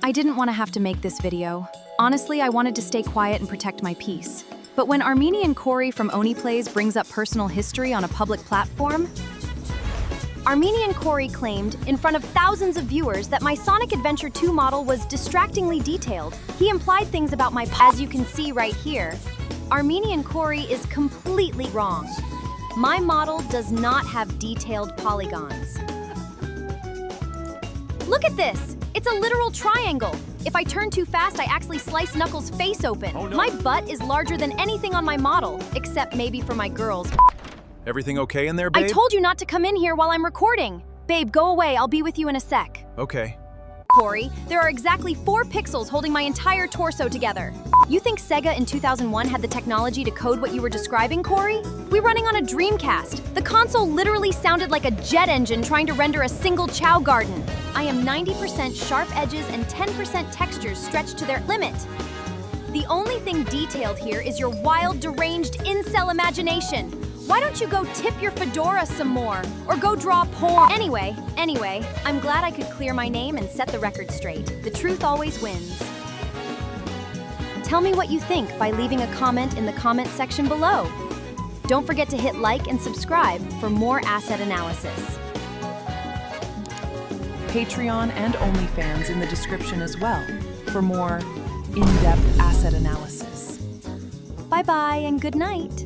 I didn't want to have to make this video. Honestly, I wanted to stay quiet and protect my peace. But when Armenian Cory from Oneyplays brings up personal history on a public platform, Armenian Cory claimed, in front of thousands of viewers, that my Sonic Adventure 2 model was distractingly detailed. He implied things about my as you can see right here. Armenian Cory is completely wrong. My model does not have detailed polygons. Look at this! It's a literal triangle. If I turn too fast, I actually slice Knuckles' face open. Oh, no. My butt is larger than anything on my model, except maybe for my girls. Everything okay in there, babe? I told you not to come in here while I'm recording. Babe, go away. I'll be with you in a sec. Okay. Cory, there are exactly 4 pixels holding my entire torso together. You think Sega in 2001 had the technology to code what you were describing, Cory? We're running on a Dreamcast. The console literally sounded like a jet engine trying to render a single Chow garden. I am 90% sharp edges and 10% textures stretched to their limit. The only thing detailed here is your wild, deranged incel imagination. Why don't you go tip your fedora some more? Or go draw porn? Anyway, I'm glad I could clear my name and set the record straight. The truth always wins. Tell me what you think by leaving a comment in the comment section below. Don't forget to hit like and subscribe for more asset analysis. Patreon and OnlyFans in the description as well for more in-depth asset analysis. Bye-bye and good night.